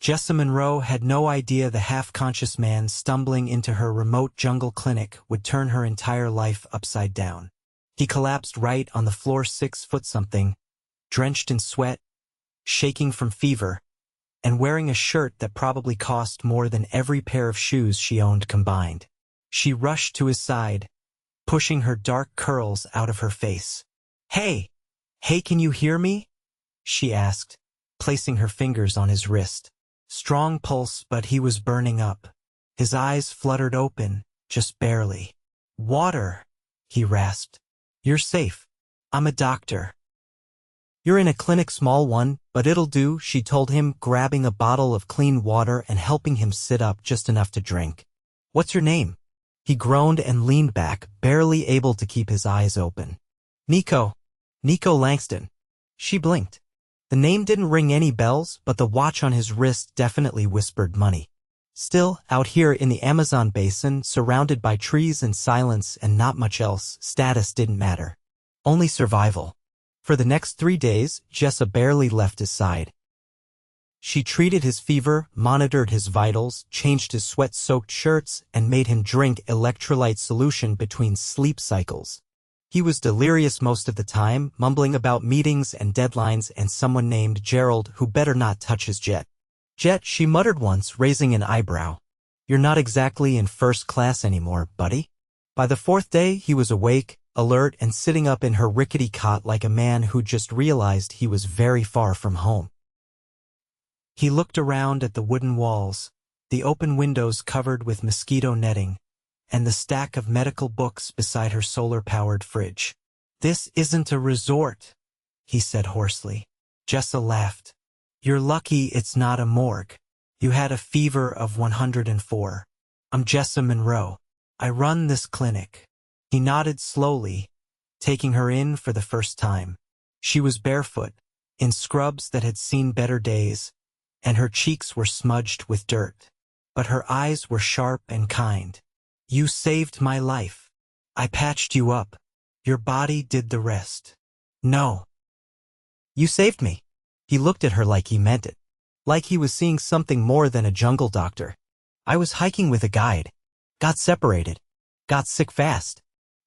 Jessa Monroe had no idea the half-conscious man stumbling into her remote jungle clinic would turn her entire life upside down. He collapsed right on the floor 6 foot something, drenched in sweat, shaking from fever, and wearing a shirt that probably cost more than every pair of shoes she owned combined. She rushed to his side, pushing her dark curls out of her face. "Hey! Hey, can you hear me?" she asked, placing her fingers on his wrist. Strong pulse, but he was burning up. His eyes fluttered open, just barely. "Water," he rasped. "You're safe. I'm a doctor." "You're in a clinic, small one, but it'll do," she told him, grabbing a bottle of clean water and helping him sit up just enough to drink. "What's your name?" He groaned and leaned back, barely able to keep his eyes open. Nico Langston." She blinked. The name didn't ring any bells, but the watch on his wrist definitely whispered money. Still, out here in the Amazon basin, surrounded by trees and silence and not much else, status didn't matter. Only survival. For the next 3 days, Jessa barely left his side. She treated his fever, monitored his vitals, changed his sweat-soaked shirts, and made him drink electrolyte solution between sleep cycles. He was delirious most of the time, mumbling about meetings and deadlines and someone named Gerald who better not touch his jet. "Jet," she muttered once, raising an eyebrow. "You're not exactly in first class anymore, buddy." By the 4th day, he was awake, alert, and sitting up in her rickety cot like a man who just realized he was very far from home. He looked around at the wooden walls, the open windows covered with mosquito netting, and the stack of medical books beside her solar-powered fridge. "This isn't a resort," he said hoarsely. Jessa laughed. "You're lucky it's not a morgue. You had a fever of 104. I'm Jessa Monroe. I run this clinic." He nodded slowly, taking her in for the first time. She was barefoot, in scrubs that had seen better days, and her cheeks were smudged with dirt. But her eyes were sharp and kind. "You saved my life. I patched you up. Your body did the rest." "No. You saved me." He looked at her like he meant it. Like he was seeing something more than a jungle doctor. "I was hiking with a guide. Got separated. Got sick fast.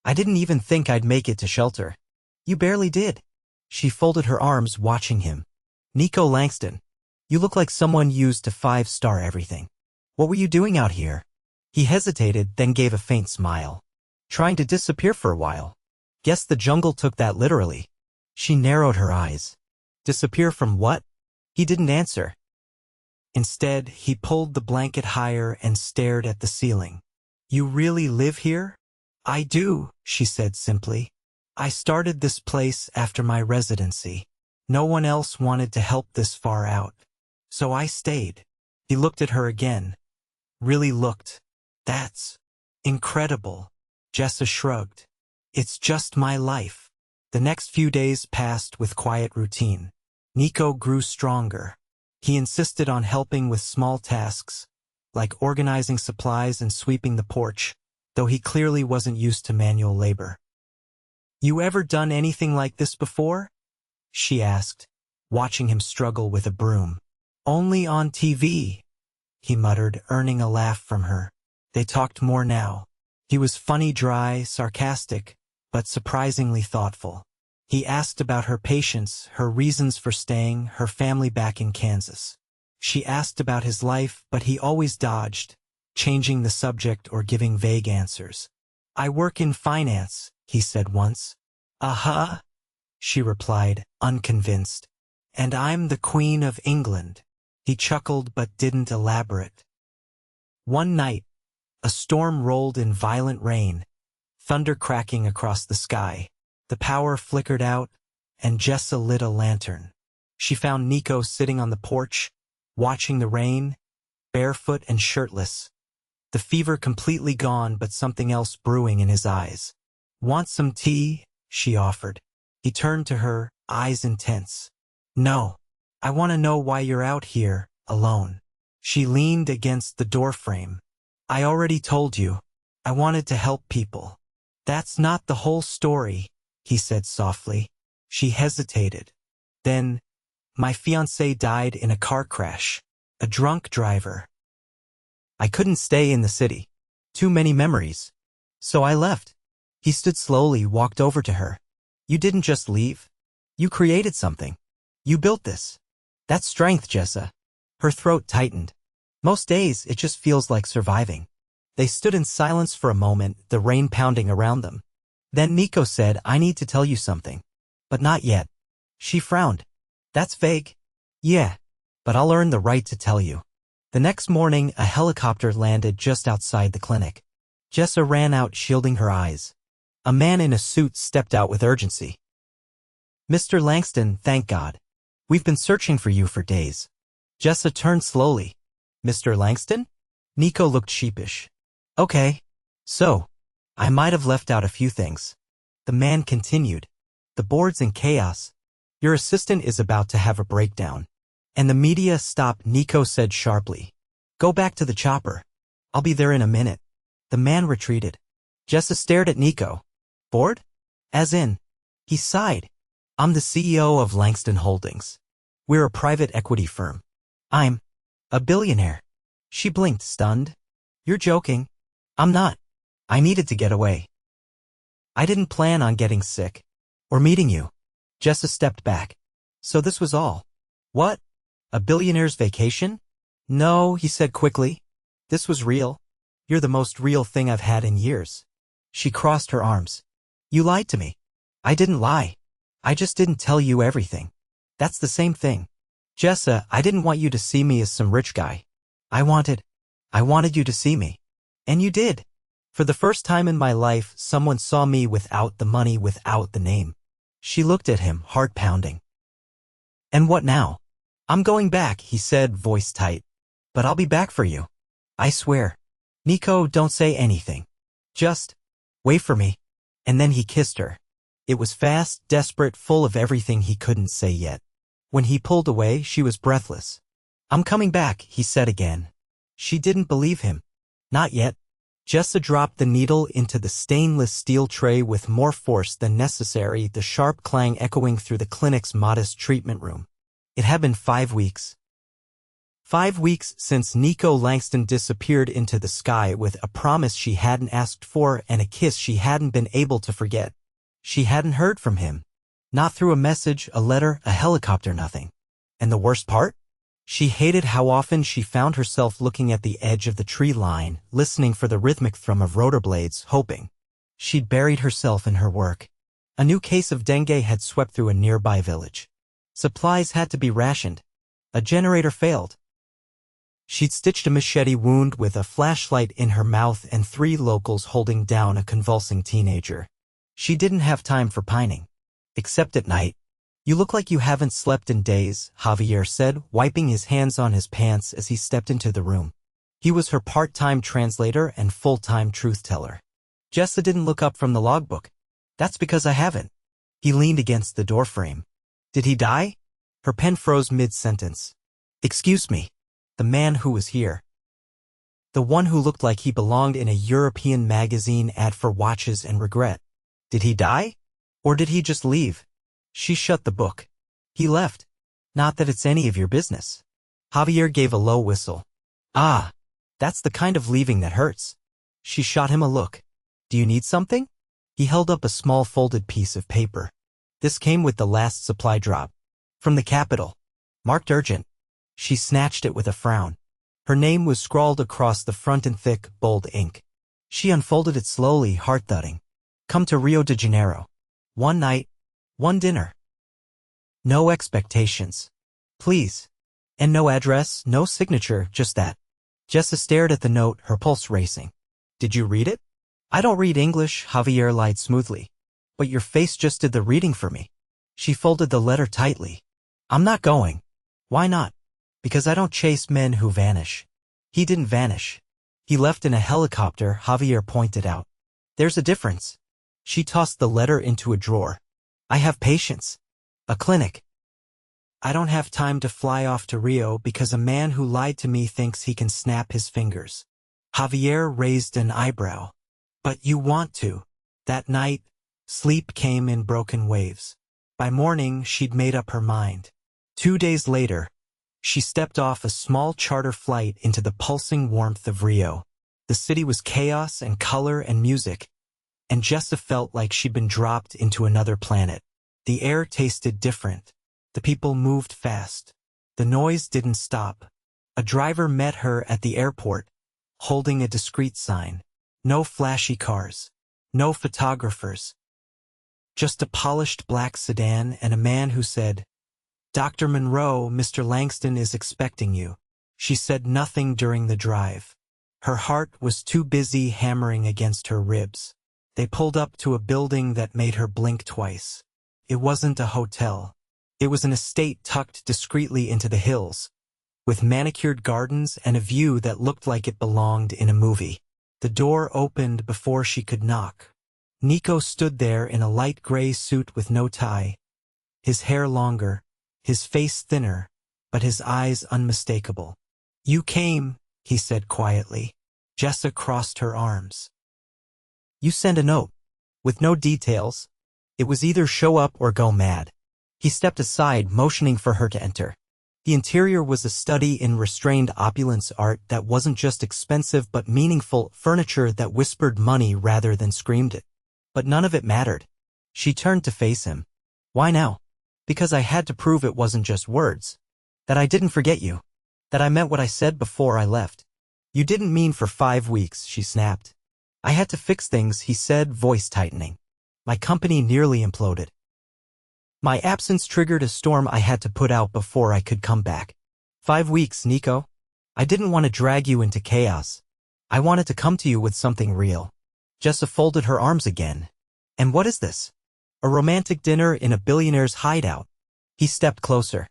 I didn't even think I'd make it to shelter. You barely did." She folded her arms, watching him. "Nico Langston, you look like someone used to 5-star everything. What were you doing out here?" He hesitated, then gave a faint smile. "Trying to disappear for a while. Guess the jungle took that literally." She narrowed her eyes. "Disappear from what?" He didn't answer. Instead, he pulled the blanket higher and stared at the ceiling. "You really live here?" "I do," she said simply. "I started this place after my residency. No one else wanted to help this far out. So I stayed." He looked at her again. Really looked. "That's incredible." Jessa shrugged. "It's just my life." The next few days passed with quiet routine. Nico grew stronger. He insisted on helping with small tasks, like organizing supplies and sweeping the porch, though he clearly wasn't used to manual labor. "You ever done anything like this before?" she asked, watching him struggle with a broom. "Only on TV," he muttered, earning a laugh from her. They talked more now. He was funny, dry, sarcastic, but surprisingly thoughtful. He asked about her patients, her reasons for staying, her family back in Kansas. She asked about his life, but he always dodged, changing the subject or giving vague answers. "I work in finance," he said once. "Uh-huh," she replied, unconvinced. "And I'm the Queen of England." He chuckled but didn't elaborate. One night, a storm rolled in violent rain, thunder cracking across the sky. The power flickered out, and Jessa lit a lantern. She found Nico sitting on the porch, watching the rain, barefoot and shirtless. The fever completely gone, but something else brewing in his eyes. "Want some tea?" she offered. He turned to her, eyes intense. "No. I want to know why you're out here, alone." She leaned against the doorframe. "I already told you. I wanted to help people." "That's not the whole story," he said softly. She hesitated. Then, "My fiancé died in a car crash. A drunk driver. I couldn't stay in the city. Too many memories. So I left. He stood slowly, walked over to her. You didn't just leave. You created something. You built this. That's strength, Jessa. Her throat tightened. Most days, it just feels like surviving. They stood in silence for a moment, the rain pounding around them. Then Nico said, I need to tell you something. But not yet. She frowned. That's vague. Yeah. But I'll earn the right to tell you. The next morning, a helicopter landed just outside the clinic. Jessa ran out, shielding her eyes. A man in a suit stepped out with urgency. Mr. Langston, thank God. We've been searching for you for days. Jessa turned slowly. Mr. Langston? Nico looked sheepish. Okay. So, I might have left out a few things. The man continued. The board's in chaos. Your assistant is about to have a breakdown. And the media stopped, Nico said sharply. Go back to the chopper. I'll be there in a minute. The man retreated. Jessa stared at Nico. Board? As in? He sighed. I'm the CEO of Langston Holdings. We're a private equity firm. I'm a billionaire. She blinked, stunned. You're joking. I'm not. I needed to get away. I didn't plan on getting sick. Or meeting you. Jessa stepped back. So this was all. What? A billionaire's vacation? No, he said quickly. This was real. You're the most real thing I've had in years. She crossed her arms. You lied to me. I didn't lie. I just didn't tell you everything. That's the same thing. Jessa, I didn't want you to see me as some rich guy. I wanted you to see me. And you did. For the first time in my life, someone saw me without the money, without the name. She looked at him, heart pounding. And what now? I'm going back, he said, voice tight. But I'll be back for you. I swear. Nico, don't say anything. Just wait for me. And then he kissed her. It was fast, desperate, full of everything he couldn't say yet. When he pulled away, she was breathless. I'm coming back, he said again. She didn't believe him. Not yet. Jessa dropped the needle into the stainless steel tray with more force than necessary, the sharp clang echoing through the clinic's modest treatment room. It had been 5 weeks. 5 weeks since Nico Langston disappeared into the sky with a promise she hadn't asked for and a kiss she hadn't been able to forget. She hadn't heard from him. Not through a message, a letter, a helicopter, nothing. And the worst part? She hated how often she found herself looking at the edge of the tree line, listening for the rhythmic thrum of rotor blades, hoping. She'd buried herself in her work. A new case of dengue had swept through a nearby village. Supplies had to be rationed. A generator failed. She'd stitched a machete wound with a flashlight in her mouth and 3 locals holding down a convulsing teenager. She didn't have time for pining. Except at night. You look like you haven't slept in days, Javier said, wiping his hands on his pants as he stepped into the room. He was her part-time translator and full-time truth-teller. Jessa didn't look up from the logbook. That's because I haven't. He leaned against the doorframe. Did he die? Her pen froze mid-sentence. Excuse me. The man who was here. The one who looked like he belonged in a European magazine ad for watches and regret. Did he die? Or did he just leave? She shut the book. He left. Not that it's any of your business. Javier gave a low whistle. Ah, that's the kind of leaving that hurts. She shot him a look. Do you need something? He held up a small folded piece of paper. This came with the last supply drop. From the capital. Marked urgent. She snatched it with a frown. Her name was scrawled across the front in thick, bold ink. She unfolded it slowly, heart-thudding. Come to Rio de Janeiro. 1 night, 1 dinner. No expectations. Please. And no address, no signature, just that. Jessa stared at the note, her pulse racing. Did you read it? I don't read English, Javier lied smoothly. But your face just did the reading for me. She folded the letter tightly. I'm not going. Why not? Because I don't chase men who vanish. He didn't vanish. He left in a helicopter, Javier pointed out. There's a difference. She tossed the letter into a drawer. I have patience. A clinic. I don't have time to fly off to Rio because a man who lied to me thinks he can snap his fingers. Javier raised an eyebrow. But you want to. That night, sleep came in broken waves. By morning, she'd made up her mind. 2 days later, She stepped off a small charter flight into the pulsing warmth of Rio. The city was chaos and color and music, and Jessa felt like she'd been dropped into another planet. The air tasted different. The people moved fast. The noise didn't stop. A driver met her at the airport, holding a discreet sign. No flashy cars. No photographers. Just a polished black sedan and a man who said, "Dr. Monroe, Mr. Langston is expecting you." She said nothing during the drive. Her heart was too busy hammering against her ribs. They pulled up to a building that made her blink twice. It wasn't a hotel. It was an estate tucked discreetly into the hills, with manicured gardens and a view that looked like it belonged in a movie. The door opened before she could knock. Nico stood there in a light gray suit with no tie, his hair longer, his face thinner, but his eyes unmistakable. "You came," he said quietly. Jessa crossed her arms. "You sent a note. With no details. It was either show up or go mad." He stepped aside, motioning for her to enter. The interior was a study in restrained opulence, art that wasn't just expensive but meaningful, furniture that whispered money rather than screamed it. But none of it mattered. She turned to face him. "Why now?" "Because I had to prove it wasn't just words. That I didn't forget you. That I meant what I said before I left." "You didn't mean for 5 weeks," she snapped. "I had to fix things," he said, voice tightening. "My company nearly imploded. My absence triggered a storm I had to put out before I could come back. 5 weeks, Nico. I didn't want to drag you into chaos. I wanted to come to you with something real." Jessa folded her arms again. "And what is this? A romantic dinner in a billionaire's hideout?" He stepped closer.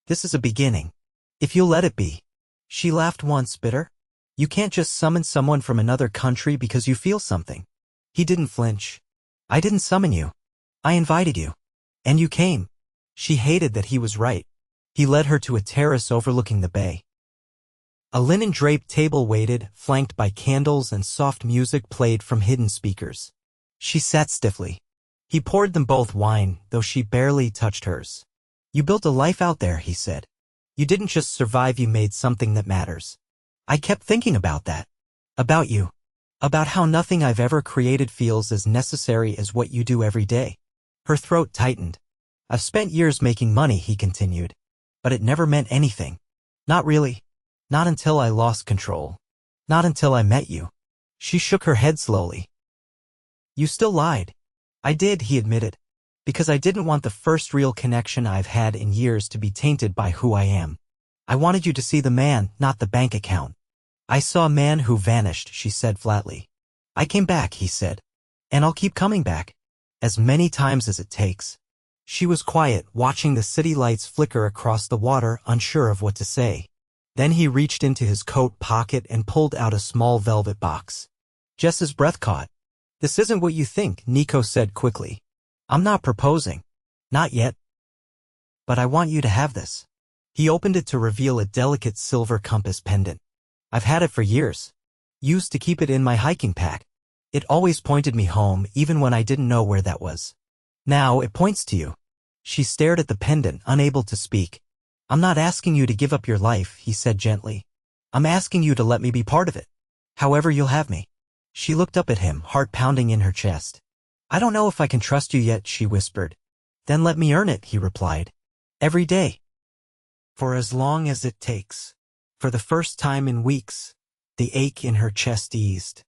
"This is a beginning. If you'll let it be." She laughed once, bitter. "You can't just summon someone from another country because you feel something." He didn't flinch. "I didn't summon you. I invited you. And you came." She hated that he was right. He led her to a terrace overlooking the bay. A linen-draped table waited, flanked by candles, and soft music played from hidden speakers. She sat stiffly. He poured them both wine, though she barely touched hers. "You built a life out there," he said. "You didn't just survive, you made something that matters." I kept thinking about that. About you. About how nothing I've ever created feels as necessary as what you do every day. Her throat tightened. "I've spent years making money," he continued. "But it never meant anything. Not really. Not until I lost control. Not until I met you." She shook her head slowly. "You still lied." "I did," he admitted. "Because I didn't want the first real connection I've had in years to be tainted by who I am. I wanted you to see the man, not the bank account." "I saw a man who vanished," she said flatly. "I came back," he said. "And I'll keep coming back. As many times as it takes." She was quiet, watching the city lights flicker across the water, unsure of what to say. Then he reached into his coat pocket and pulled out a small velvet box. Jessa's breath caught. "This isn't what you think," Nico said quickly. "I'm not proposing. Not yet. But I want you to have this." He opened it to reveal a delicate silver compass pendant. "I've had it for years. Used to keep it in my hiking pack. It always pointed me home, even when I didn't know where that was. Now it points to you." She stared at the pendant, unable to speak. "I'm not asking you to give up your life," he said gently. "I'm asking you to let me be part of it. However you'll have me." She looked up at him, heart pounding in her chest. "I don't know if I can trust you yet," she whispered. "Then let me earn it," he replied. "Every day. For as long as it takes." For the first time in weeks, the ache in her chest eased.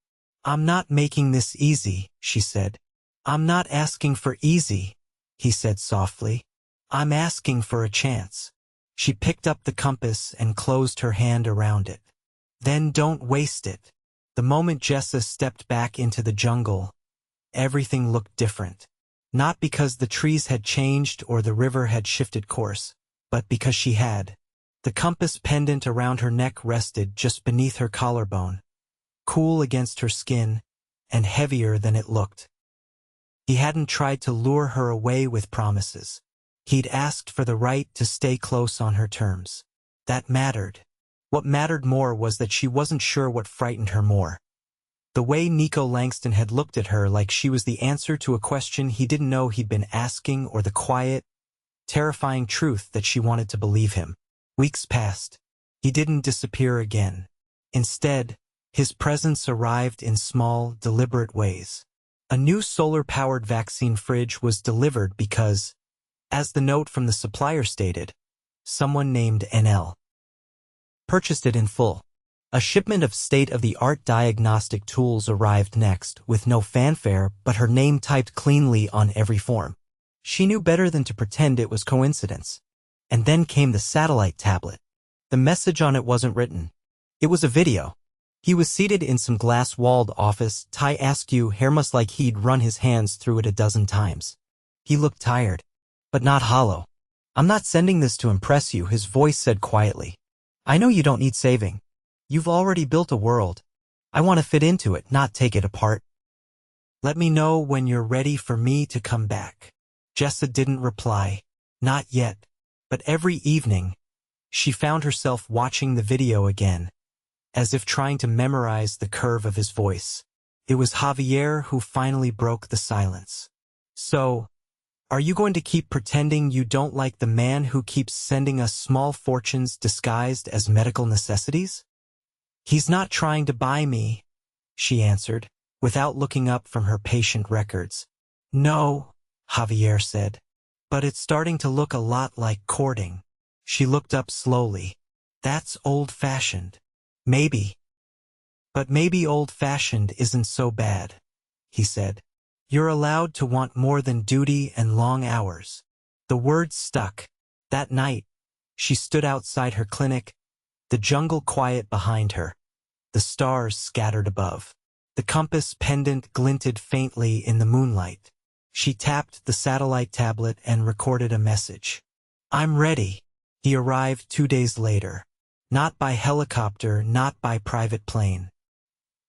"I'm not making this easy," she said. "I'm not asking for easy," he said softly. "I'm asking for a chance." She picked up the compass and closed her hand around it. "Then don't waste it." The moment Jessa stepped back into the jungle, everything looked different. Not because the trees had changed or the river had shifted course, but because she had. The compass pendant around her neck rested just beneath her collarbone, cool against her skin, and heavier than it looked. He hadn't tried to lure her away with promises. He'd asked for the right to stay close on her terms. That mattered. What mattered more was that she wasn't sure what frightened her more. The way Nico Langston had looked at her, like she was the answer to a question he didn't know he'd been asking, or the quiet, terrifying truth that she wanted to believe him. Weeks passed. He didn't disappear again. Instead, his presence arrived in small, deliberate ways. A new solar-powered vaccine fridge was delivered because, as the note from the supplier stated, someone named NL purchased it in full. A shipment of state-of-the-art diagnostic tools arrived next, with no fanfare but her name typed cleanly on every form. She knew better than to pretend it was coincidence. And then came the satellite tablet. The message on it wasn't written. It was a video. He was seated in some glass-walled office, tie askew, hair much like he'd run his hands through it a dozen times. He looked tired, but not hollow. "I'm not sending this to impress you," his voice said quietly. "I know you don't need saving. You've already built a world. I want to fit into it, not take it apart. Let me know when you're ready for me to come back." Jessa didn't reply. Not yet. But every evening, she found herself watching the video again, as if trying to memorize the curve of his voice. It was Javier who finally broke the silence. "So, are you going to keep pretending you don't like the man who keeps sending us small fortunes disguised as medical necessities?" "He's not trying to buy me," she answered, without looking up from her patient records. "No," Javier said, "but it's starting to look a lot like courting." She looked up slowly. "That's old-fashioned." "Maybe. But maybe old-fashioned isn't so bad," he said. "You're allowed to want more than duty and long hours." The words stuck. That night, she stood outside her clinic, the jungle quiet behind her, the stars scattered above. The compass pendant glinted faintly in the moonlight. She tapped the satellite tablet and recorded a message. "I'm ready." He arrived 2 days later. Not by helicopter, not by private plane.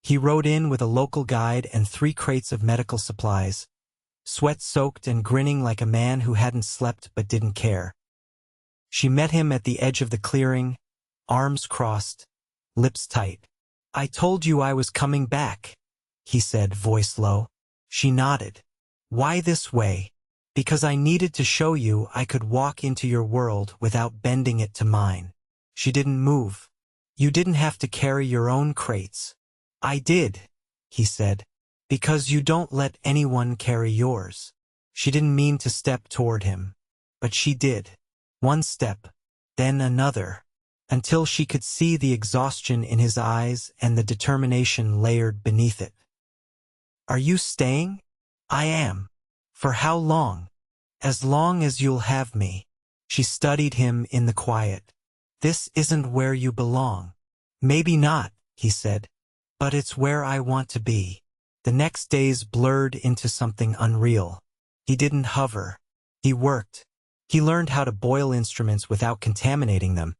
He rode in with a local guide and 3 crates of medical supplies, sweat-soaked and grinning like a man who hadn't slept but didn't care. She met him at the edge of the clearing, arms crossed, lips tight. "I told you I was coming back," he said, voice low. She nodded. "Why this way?" "Because I needed to show you I could walk into your world without bending it to mine." She didn't move. "You didn't have to carry your own crates." "I did," he said, "because you don't let anyone carry yours." She didn't mean to step toward him, but she did. One step, then another, until she could see the exhaustion in his eyes and the determination layered beneath it. "Are you staying?" "I am." "For how long?" "As long as you'll have me." She studied him in the quiet. "This isn't where you belong." "Maybe not," he said, "but it's where I want to be." The next days blurred into something unreal. He didn't hover. He worked. He learned how to boil instruments without contaminating them,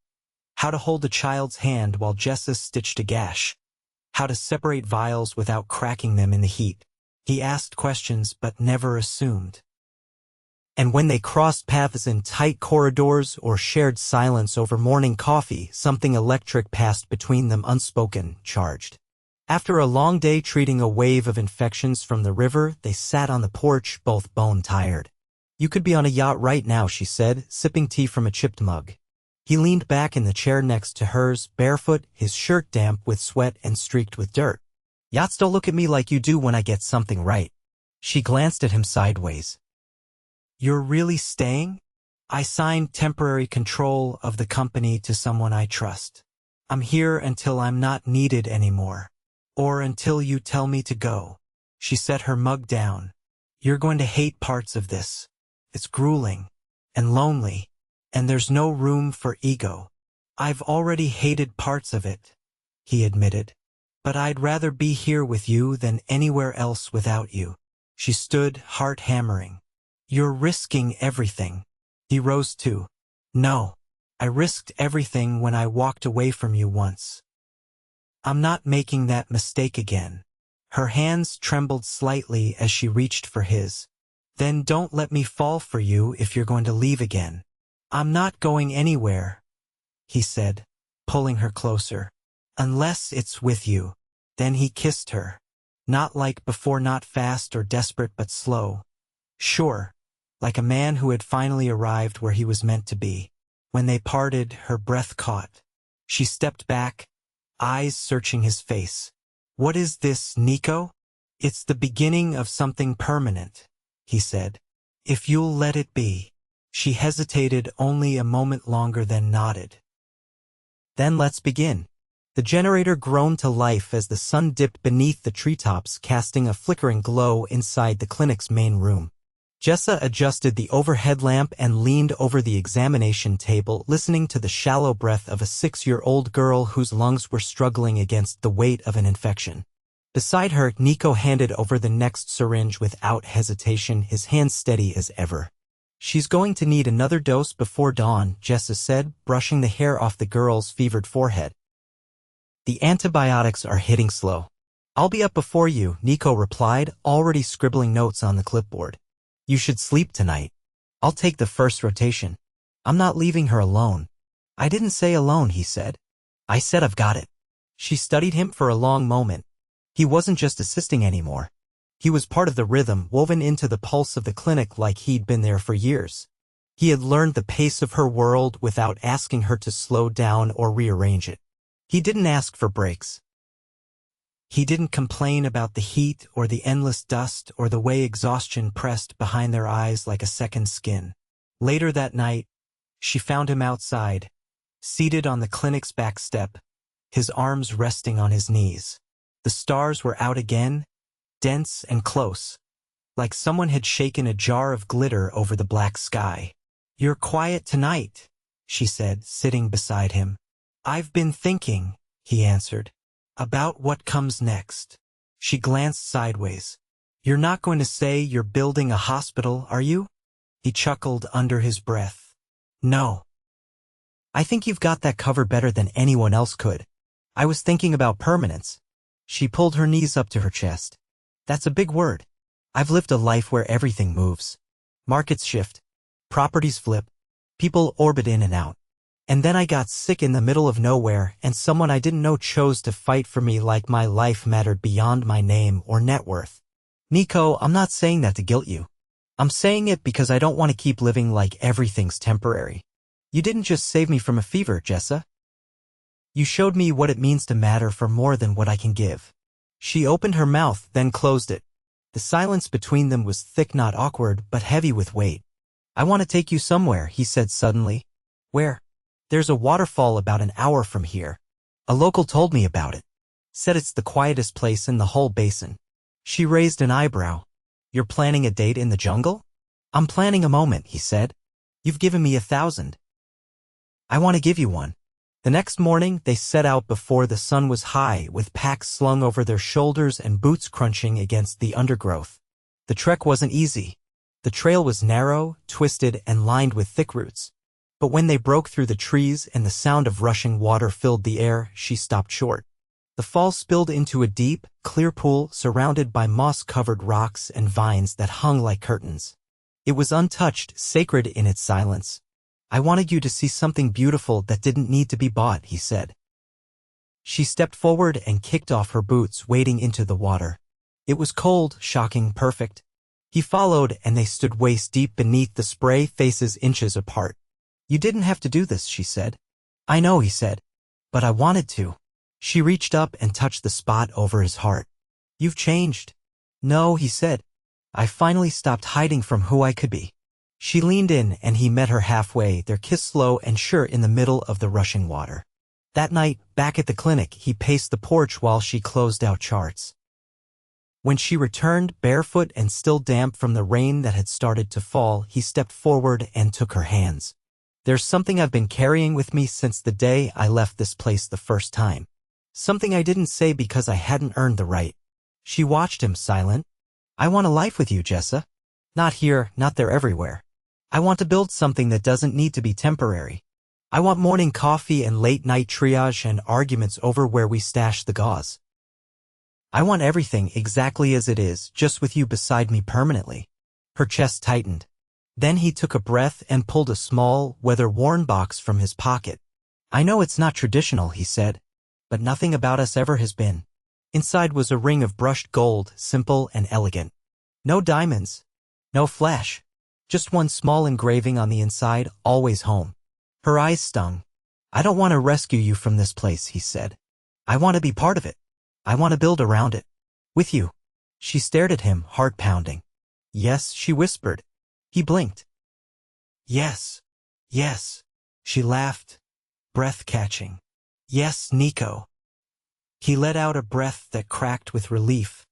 how to hold a child's hand while Jessa stitched a gash, how to separate vials without cracking them in the heat. He asked questions but never assumed. And when they crossed paths in tight corridors or shared silence over morning coffee, something electric passed between them, unspoken, charged. After a long day treating a wave of infections from the river, they sat on the porch, both bone-tired. "You could be on a yacht right now," she said, sipping tea from a chipped mug. He leaned back in the chair next to hers, barefoot, his shirt damp with sweat and streaked with dirt. "Yachts don't look at me like you do when I get something right." She glanced at him sideways. "You're really staying?" "I signed temporary control of the company to someone I trust. I'm here until I'm not needed anymore. Or until you tell me to go." She set her mug down. "You're going to hate parts of this. It's grueling and lonely, and there's no room for ego." "I've already hated parts of it," he admitted. "But I'd rather be here with you than anywhere else without you." She stood, heart hammering. "You're risking everything." He rose too. "No, I risked everything when I walked away from you once. I'm not making that mistake again." Her hands trembled slightly as she reached for his. "Then don't let me fall for you if you're going to leave again." "I'm not going anywhere," he said, pulling her closer. "Unless it's with you." Then he kissed her. Not like before, not fast or desperate, but slow. Sure, like a man who had finally arrived where he was meant to be. When they parted, her breath caught. She stepped back, eyes searching his face. "What is this, Nico?" "It's the beginning of something permanent," he said. "If you'll let it be." She hesitated only a moment longer, then nodded. "Then let's begin." The generator groaned to life as the sun dipped beneath the treetops, casting a flickering glow inside the clinic's main room. Jessa adjusted the overhead lamp and leaned over the examination table, listening to the shallow breath of a 6-year-old girl whose lungs were struggling against the weight of an infection. Beside her, Nico handed over the next syringe without hesitation, his hands steady as ever. "She's going to need another dose before dawn," Jessa said, brushing the hair off the girl's fevered forehead. "The antibiotics are hitting slow." "I'll be up before you," Nico replied, already scribbling notes on the clipboard. "You should sleep tonight. I'll take the first rotation. I'm not leaving her alone." "I didn't say alone," he said. "I said I've got it." She studied him for a long moment. He wasn't just assisting anymore. He was part of the rhythm, woven into the pulse of the clinic like he'd been there for years. He had learned the pace of her world without asking her to slow down or rearrange it. He didn't ask for breaks. He didn't complain about the heat or the endless dust or the way exhaustion pressed behind their eyes like a second skin. Later that night, she found him outside, seated on the clinic's back step, his arms resting on his knees. The stars were out again, dense and close, like someone had shaken a jar of glitter over the black sky. "You're quiet tonight," she said, sitting beside him. "I've been thinking," he answered, "about what comes next." She glanced sideways. "You're not going to say you're building a hospital, are you?" He chuckled under his breath. "No. I think you've got that covered better than anyone else could. I was thinking about permanence." She pulled her knees up to her chest. "That's a big word. I've lived a life where everything moves. Markets shift. Properties flip. People orbit in and out. And then I got sick in the middle of nowhere, and someone I didn't know chose to fight for me like my life mattered beyond my name or net worth. Nico, I'm not saying that to guilt you. I'm saying it because I don't want to keep living like everything's temporary. You didn't just save me from a fever, Jessa. You showed me what it means to matter for more than what I can give." She opened her mouth, then closed it. The silence between them was thick, not awkward, but heavy with weight. "I want to take you somewhere," he said suddenly. "Where?" "There's a waterfall about an hour from here. A local told me about it. Said it's the quietest place in the whole basin." She raised an eyebrow. "You're planning a date in the jungle?" "I'm planning a moment," he said. "You've given me 1,000. I want to give you one." The next morning, they set out before the sun was high, with packs slung over their shoulders and boots crunching against the undergrowth. The trek wasn't easy. The trail was narrow, twisted, and lined with thick roots. But when they broke through the trees and the sound of rushing water filled the air, she stopped short. The fall spilled into a deep, clear pool surrounded by moss-covered rocks and vines that hung like curtains. It was untouched, sacred in its silence. "I wanted you to see something beautiful that didn't need to be bought," he said. She stepped forward and kicked off her boots, wading into the water. It was cold, shocking, perfect. He followed, and they stood waist-deep beneath the spray, faces inches apart. "You didn't have to do this," she said. "I know," he said. "But I wanted to." She reached up and touched the spot over his heart. "You've changed." "No," he said. "I finally stopped hiding from who I could be." She leaned in, and he met her halfway, their kiss slow and sure in the middle of the rushing water. That night, back at the clinic, he paced the porch while she closed out charts. When she returned, barefoot and still damp from the rain that had started to fall, he stepped forward and took her hands. "There's something I've been carrying with me since the day I left this place the first time. Something I didn't say because I hadn't earned the right." She watched him, silent. "I want a life with you, Jessa. Not here, not there, everywhere. I want to build something that doesn't need to be temporary. I want morning coffee and late-night triage and arguments over where we stash the gauze. I want everything exactly as it is, just with you beside me permanently." Her chest tightened. Then he took a breath and pulled a small, weather-worn box from his pocket. "I know it's not traditional," he said, "but nothing about us ever has been." Inside was a ring of brushed gold, simple and elegant. No diamonds, no flash. Just one small engraving on the inside, "Always home." Her eyes stung. "I don't want to rescue you from this place," he said. "I want to be part of it. I want to build around it. With you." She stared at him, heart pounding. "Yes," she whispered. He blinked. "Yes. Yes." She laughed, breath catching. "Yes, Nico." He let out a breath that cracked with relief,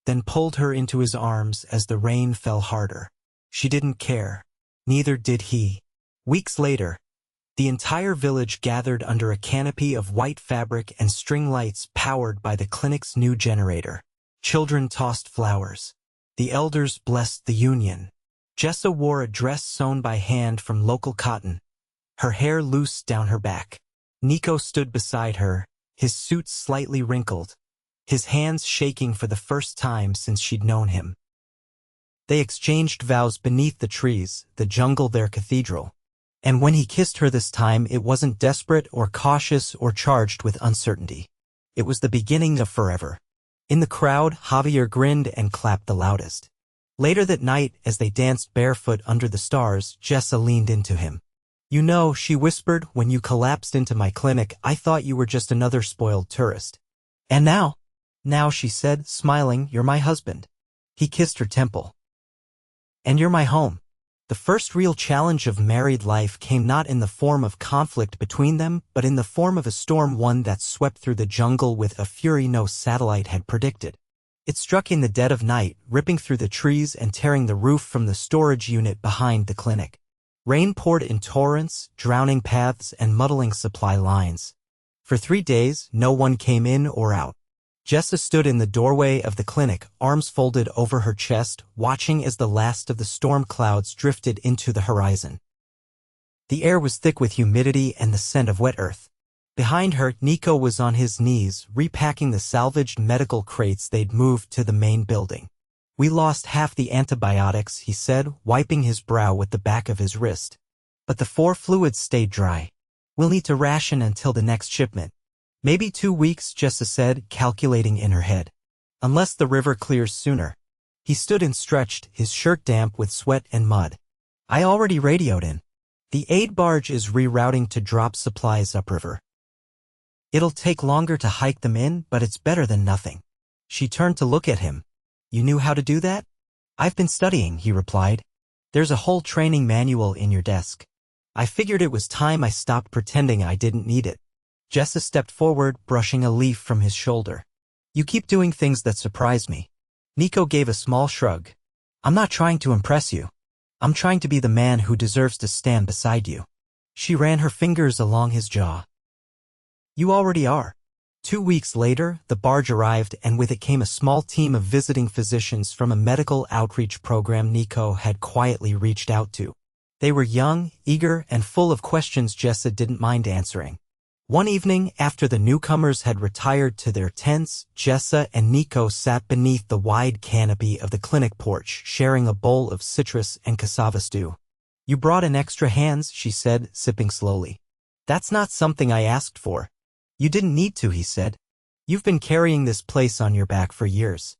then pulled her into his arms as the rain fell harder. She didn't care. Neither did he. Weeks later, the entire village gathered under a canopy of white fabric and string lights powered by the clinic's new generator. Children tossed flowers. The elders blessed the union. Jessa wore a dress sewn by hand from local cotton, her hair loose down her back. Nico stood beside her, his suit slightly wrinkled, his hands shaking for the first time since she'd known him. They exchanged vows beneath the trees, the jungle their cathedral. And when he kissed her this time, it wasn't desperate or cautious or charged with uncertainty. It was the beginning of forever. In the crowd, Javier grinned and clapped the loudest. Later that night, as they danced barefoot under the stars, Jessa leaned into him. "You know," she whispered, "when you collapsed into my clinic, I thought you were just another spoiled tourist. And now?" "Now," she said, smiling, "you're my husband." He kissed her temple. "And you're my home." The first real challenge of married life came not in the form of conflict between them, but in the form of a storm, one that swept through the jungle with a fury no satellite had predicted. It struck in the dead of night, ripping through the trees and tearing the roof from the storage unit behind the clinic. Rain poured in torrents, drowning paths and muddling supply lines. For 3 days, no one came in or out. Jessa stood in the doorway of the clinic, arms folded over her chest, watching as the last of the storm clouds drifted into the horizon. The air was thick with humidity and the scent of wet earth. Behind her, Nico was on his knees, repacking the salvaged medical crates they'd moved to the main building. "We lost half the antibiotics," he said, wiping his brow with the back of his wrist. "But the 4 fluids stayed dry. We'll need to ration until the next shipment." "Maybe 2 weeks," Jessa said, calculating in her head. "Unless the river clears sooner." He stood and stretched, his shirt damp with sweat and mud. "I already radioed in. The aid barge is rerouting to drop supplies upriver. It'll take longer to hike them in, but it's better than nothing." She turned to look at him. "You knew how to do that?" "I've been studying," he replied. "There's a whole training manual in your desk. I figured it was time I stopped pretending I didn't need it." Jessa stepped forward, brushing a leaf from his shoulder. "You keep doing things that surprise me." Nico gave a small shrug. "I'm not trying to impress you. I'm trying to be the man who deserves to stand beside you." She ran her fingers along his jaw. "You already are." 2 weeks later, the barge arrived, and with it came a small team of visiting physicians from a medical outreach program Nico had quietly reached out to. They were young, eager, and full of questions Jessa didn't mind answering. One evening, after the newcomers had retired to their tents, Jessa and Nico sat beneath the wide canopy of the clinic porch, sharing a bowl of citrus and cassava stew. "You brought an extra hands," she said, sipping slowly. "That's not something I asked for." "You didn't need to," he said. "You've been carrying this place on your back for years.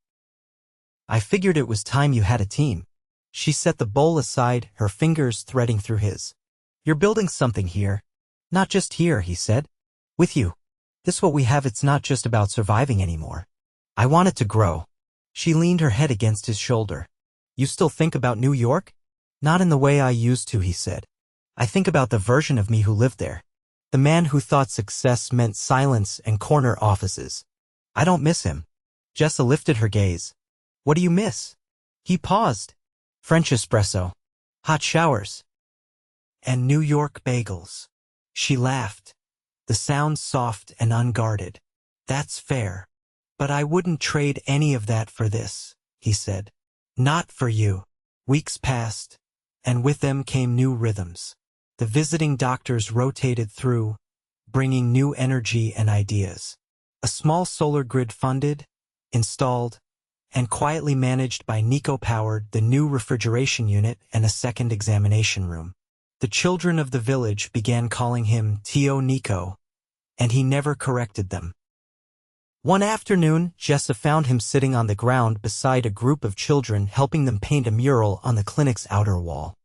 I figured it was time you had a team." She set the bowl aside, her fingers threading through his. "You're building something here." "Not just here," he said. "With you. This what we have, it's not just about surviving anymore. I want it to grow." She leaned her head against his shoulder. "You still think about New York?" "Not in the way I used to," he said. "I think about the version of me who lived there. The man who thought success meant silence and corner offices. I don't miss him." Jessa lifted her gaze. "What do you miss?" He paused. "French espresso. Hot showers. And New York bagels." She laughed. The sound soft and unguarded. "That's fair. But I wouldn't trade any of that for this," he said. "Not for you." Weeks passed, and with them came new rhythms. The visiting doctors rotated through, bringing new energy and ideas. A small solar grid funded, installed, and quietly managed by Nico powered the new refrigeration unit and a second examination room. The children of the village began calling him Tio Nico, and he never corrected them. One afternoon, Jessa found him sitting on the ground beside a group of children, helping them paint a mural on the clinic's outer wall.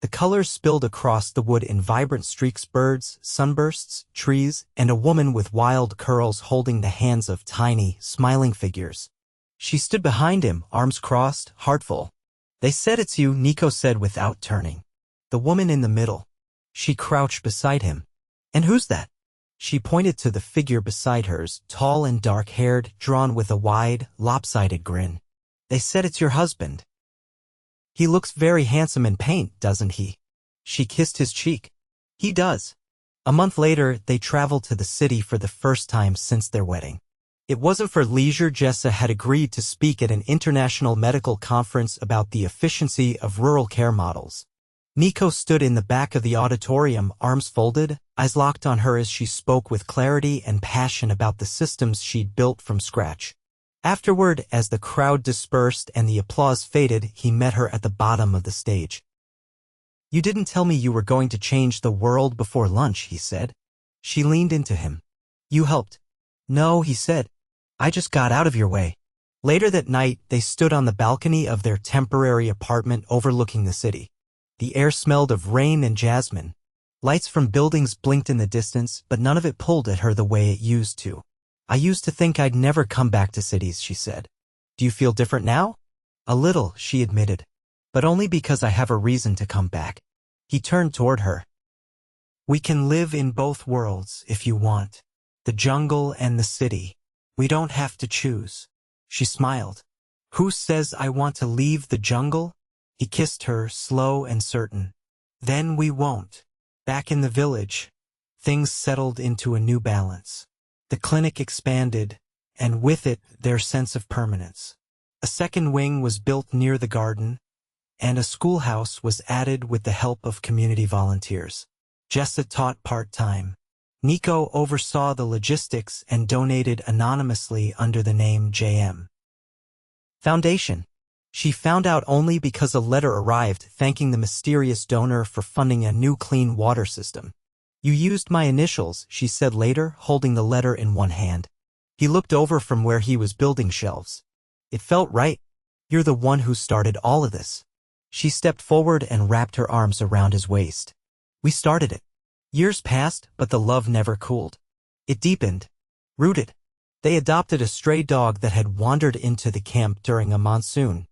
The colors spilled across the wood in vibrant streaks: birds, sunbursts, trees, and a woman with wild curls holding the hands of tiny, smiling figures. She stood behind him, arms crossed, heart full. "They said it's you," Nico said without turning. "The woman in the middle." She crouched beside him. "And who's that?" She pointed to the figure beside hers, tall and dark-haired, drawn with a wide, lopsided grin. "They said it's your husband. He looks very handsome in paint, doesn't he?" She kissed his cheek. "He does." A month later, they traveled to the city for the first time since their wedding. It wasn't for leisure. Jessa had agreed to speak at an international medical conference about the efficiency of rural care models. Nico stood in the back of the auditorium, arms folded, eyes locked on her as she spoke with clarity and passion about the systems she'd built from scratch. Afterward, as the crowd dispersed and the applause faded, he met her at the bottom of the stage. "You didn't tell me you were going to change the world before lunch," he said. She leaned into him. "You helped." "No," he said. "I just got out of your way." Later that night, they stood on the balcony of their temporary apartment overlooking the city. The air smelled of rain and jasmine. Lights from buildings blinked in the distance, but none of it pulled at her the way it used to. "I used to think I'd never come back to cities," she said. "Do you feel different now?" "A little," she admitted. "But only because I have a reason to come back." He turned toward her. "We can live in both worlds if you want. The jungle and the city. We don't have to choose." She smiled. "Who says I want to leave the jungle?" He kissed her, slow and certain. "Then we won't." Back in the village, things settled into a new balance. The clinic expanded, and with it, their sense of permanence. A second wing was built near the garden, and a schoolhouse was added with the help of community volunteers. Jessa taught part-time. Nico oversaw the logistics and donated anonymously under the name JM Foundation. She found out only because a letter arrived thanking the mysterious donor for funding a new clean water system. "You used my initials," she said later, holding the letter in one hand. He looked over from where he was building shelves. "It felt right. You're the one who started all of this." She stepped forward and wrapped her arms around his waist. "We started it." Years passed, but the love never cooled. It deepened, rooted. They adopted a stray dog that had wandered into the camp during a monsoon.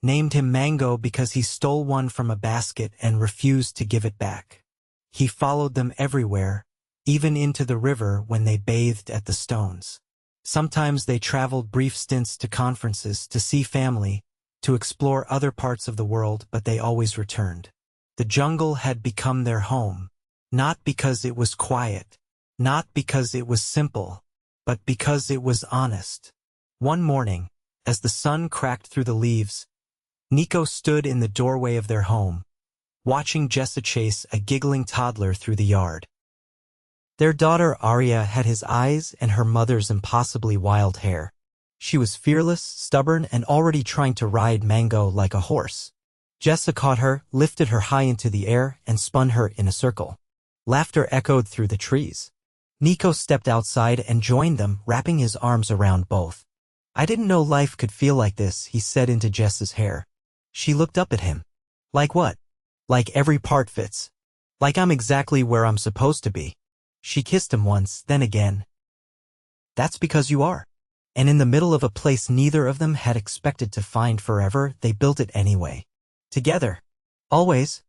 Named him Mango because he stole one from a basket and refused to give it back. He followed them everywhere, even into the river when they bathed at the stones. Sometimes they traveled brief stints to conferences, to see family, to explore other parts of the world, but they always returned. The jungle had become their home, not because it was quiet, not because it was simple, but because it was honest. One morning, as the sun cracked through the leaves, Nico stood in the doorway of their home, watching Jessa chase a giggling toddler through the yard. Their daughter Arya had his eyes and her mother's impossibly wild hair. She was fearless, stubborn, and already trying to ride Mango like a horse. Jessa caught her, lifted her high into the air, and spun her in a circle. Laughter echoed through the trees. Nico stepped outside and joined them, wrapping his arms around both. "I didn't know life could feel like this," he said into Jessa's hair. She looked up at him. "Like what?" "Like every part fits. Like I'm exactly where I'm supposed to be." She kissed him once, then again. "That's because you are." And in the middle of a place neither of them had expected to find forever, they built it anyway. Together. Always.